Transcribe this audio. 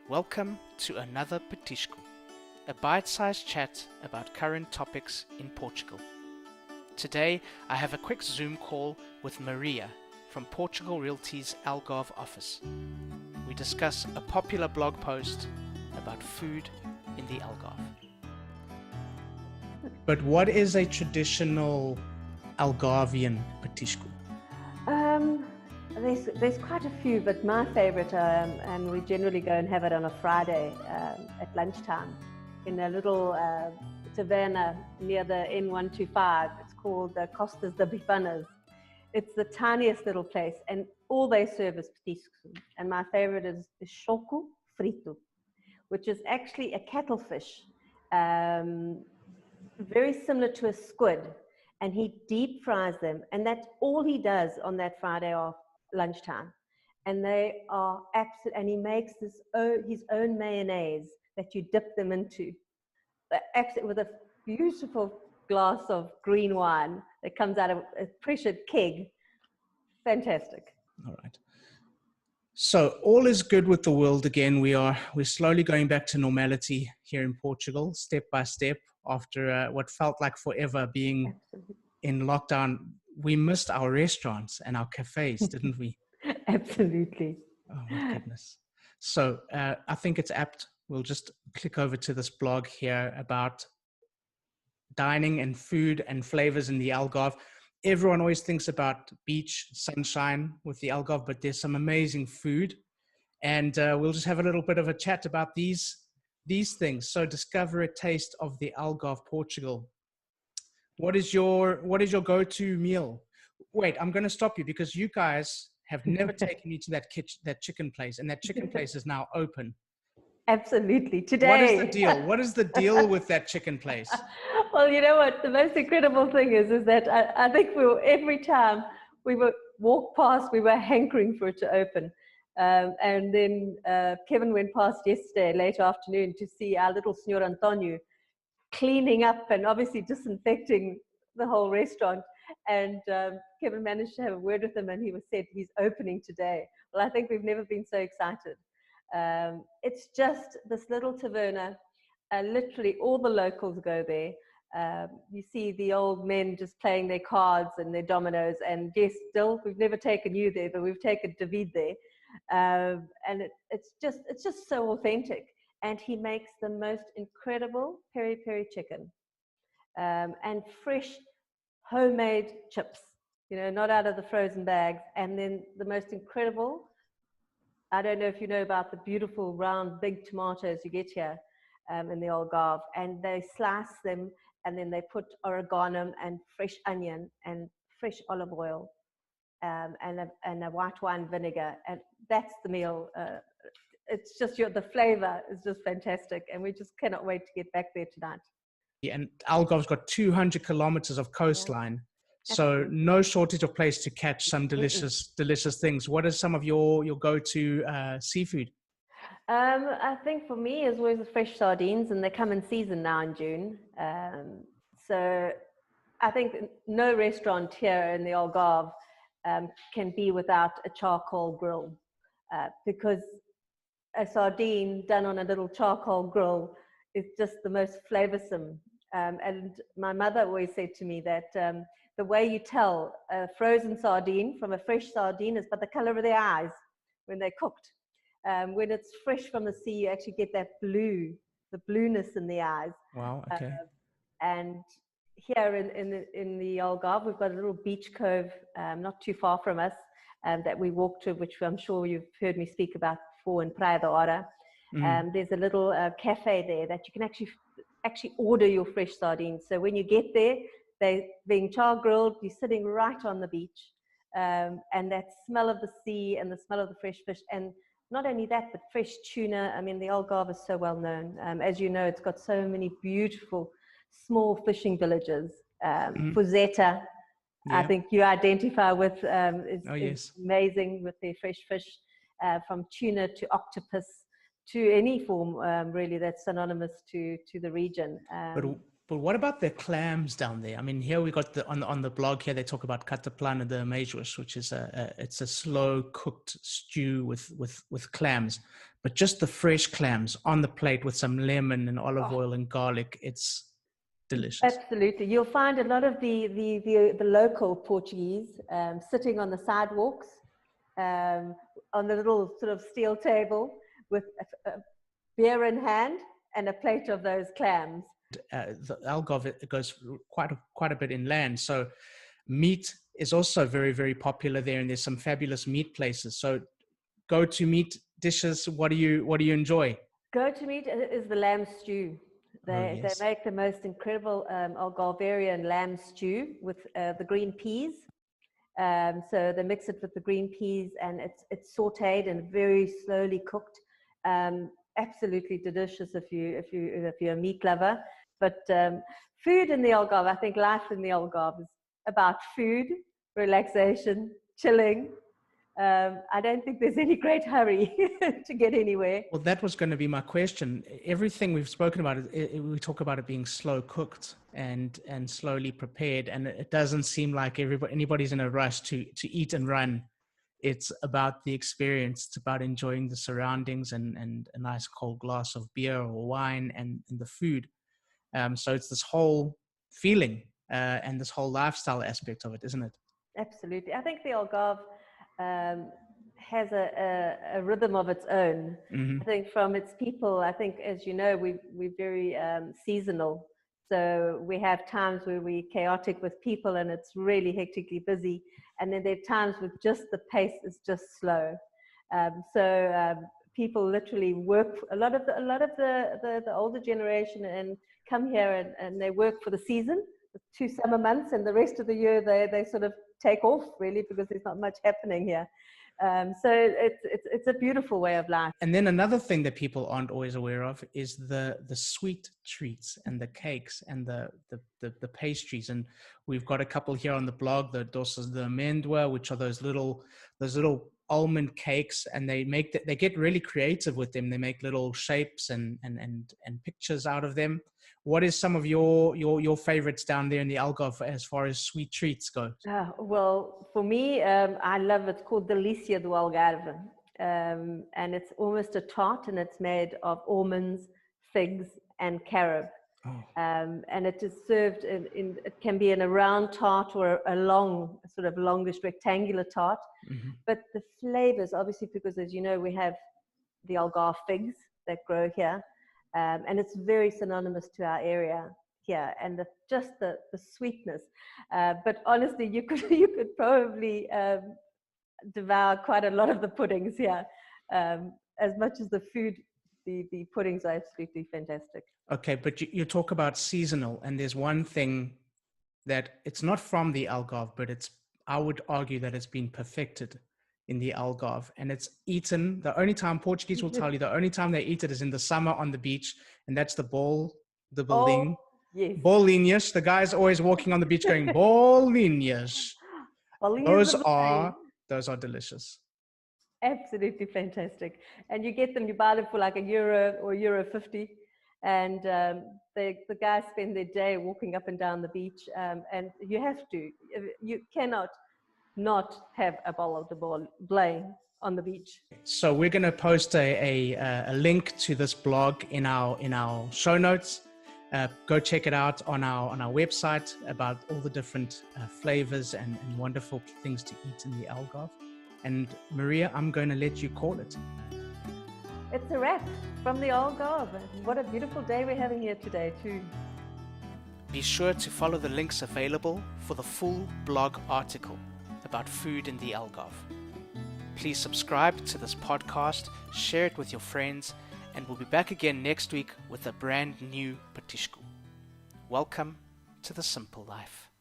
Welcome to another Petisco, a bite-sized chat about current topics in Portugal. Today I have a quick Zoom call with Maria from Portugal Realty's Algarve office. We discuss a popular blog post about food in the Algarve. But what is a traditional Algarvian Petisco? There's quite a few, but my favorite, and we generally go and have it on a Friday at lunchtime in a little taverna near the N125. It's called the Costas de Bifanas. It's the tiniest little place, and all they serve is petisco. And my favorite is choco frito, which is actually a cuttlefish, very similar to a squid. And he deep fries them, and that's all he does on that Friday off lunchtime. And they are absolute, and he makes his own mayonnaise that you dip them into, with a beautiful glass of green wine that comes out of a pressured keg. Fantastic. All right. So all is good with the world again. We're slowly going back to normality here in Portugal, step by step, after what felt like forever being in lockdown. We missed our restaurants and our cafes, didn't we? Absolutely. Oh my goodness. So I think it's apt. We'll just click over to this blog here about dining and food and flavors in the Algarve. Everyone always thinks about beach, sunshine with the Algarve, but there's some amazing food. And we'll just have a little bit of a chat about these things. So discover a taste of the Algarve, Portugal. What is your go-to meal? Wait, I'm going to stop you because you guys have never taken me to that chicken place, and that chicken place is now open. Absolutely. Today. What is the deal? What is the deal with that chicken place? Well, you know what? The most incredible thing is that I think every time we would walk past, we were hankering for it to open. And then Kevin went past yesterday, late afternoon, to see our little Senor Antonio cleaning up and obviously disinfecting the whole restaurant. And Kevin managed to have a word with him, and he said he's opening today. Well, I think we've never been so excited. It's just this little taverna. Literally all the locals go there. You see the old men just playing their cards and their dominoes. And yes, still, we've never taken you there, but we've taken David there. And it's just so authentic. And he makes the most incredible peri-peri chicken and fresh homemade chips, not out of the frozen bags. And then the most incredible, I don't know if you know about the beautiful round big tomatoes you get here in the Algarve, and they slice them, and then they put oregano and fresh onion and fresh olive oil and a white wine vinegar, and that's the meal. It's just the flavor is just fantastic, and we just cannot wait to get back there tonight. And Algarve's got 200 kilometers of coastline, so no shortage of place to catch some delicious things. What are some of your go-to seafood? I think for me is always the fresh sardines, and they come in season now in June. So I think no restaurant here in the Algarve can be without a charcoal grill, because a sardine done on a little charcoal grill is just the most flavorsome. And my mother always said to me that the way you tell a frozen sardine from a fresh sardine is by the color of their eyes when they're cooked. When it's fresh from the sea, you actually get that the blueness in the eyes. Wow, okay. And here in the Algarve, we've got a little beach cove not too far from us that we walk to, which I'm sure you've heard me speak about before, in Praia da Hora. There's a little cafe there that you can actually order your fresh sardines. So when you get there, they're being char grilled, you're sitting right on the beach, and that smell of the sea and the smell of the fresh fish, and not only that, but fresh tuna. I mean, the Algarve is so well known. As you know, it's got so many beautiful small fishing villages. Fuzeta, I think you identify with, is amazing with their fresh fish, from tuna to octopus to any form really that's synonymous to the region. But But what about the clams down there? I mean, here we got on the blog here they talk about kataplana de ameijoas, which is it's a slow cooked stew with clams, but just the fresh clams on the plate with some lemon and olive oil and garlic. It's delicious. Absolutely, you'll find a lot of the local Portuguese sitting on the sidewalks, on the little sort of steel table with a beer in hand and a plate of those clams. The Algarve, it goes quite a bit inland, so meat is also very, very popular there, and there's some fabulous meat places. So go to meat dishes. What do you enjoy? Go to meat is the lamb stew. They make the most incredible Algarvian lamb stew with the green peas. So they mix it with the green peas, and it's sautéed and very slowly cooked. Absolutely delicious if you're a meat lover. But food in the Algarve, I think life in the Algarve is about food, relaxation, chilling. I don't think there's any great hurry to get anywhere. Well, that was going to be my question. Everything we've spoken about, we talk about it being slow cooked and slowly prepared, and it doesn't seem like anybody's in a rush to eat and run. It's about the experience. It's about enjoying the surroundings and a nice cold glass of beer or wine and the food. So it's this whole feeling and this whole lifestyle aspect of it, isn't it? Absolutely. I think the Algarve has a rhythm of its own. Mm-hmm. I think from its people, I think, as you know, we're very seasonal. So we have times where we're chaotic with people and it's really hectically busy. And then there are times with just the pace is just slow. People literally work, a lot of the older generation and come here and they work for the season, the 2 summer months, and the rest of the year they sort of take off really because there's not much happening here. So it's a beautiful way of life. And then another thing that people aren't always aware of is the sweet treats and the cakes and the pastries. And we've got a couple here on the blog, the doces de amêndoa, which are those little almond cakes, and they get really creative with them. They make little shapes and pictures out of them. What is some of your favorites down there in the Algarve as far as sweet treats go? Well, for me, I love it's called Delícia do Algarve, and it's almost a tart, and it's made of almonds, figs, and carob. Oh. And it is served it can be in a round tart or a long, sort of longish rectangular tart. Mm-hmm. But the flavors, obviously, because as you know, we have the Algarve figs that grow here, and it's very synonymous to our area here, and the sweetness. But honestly, you could probably devour quite a lot of the puddings here, as much as the food. The puddings are absolutely fantastic. Okay, but you talk about seasonal, and there's one thing that it's not from the Algarve, but I would argue that it's been perfected in the Algarve, and it's eaten. The only time Portuguese will tell you, the only time they eat it is in the summer on the beach, and that's the bolinho. Oh, yes. Bolinhas. The guy's always walking on the beach going, bolinhas. Those are delicious. Absolutely fantastic. And you get them, you buy them for like €1 or €1.50. And the guys spend their day walking up and down the beach. And you cannot not have a bowl of the bolinho on the beach. So we're going to post a link to this blog in our show notes. Go check it out on our website about all the different flavors and wonderful things to eat in the Algarve. And Maria, I'm going to let you call it. It's a wrap from the Algarve. What a beautiful day we're having here today too. Be sure to follow the links available for the full blog article about food in the Algarve. Please subscribe to this podcast, share it with your friends, and we'll be back again next week with a brand new Petisco. Welcome to the Simple Life.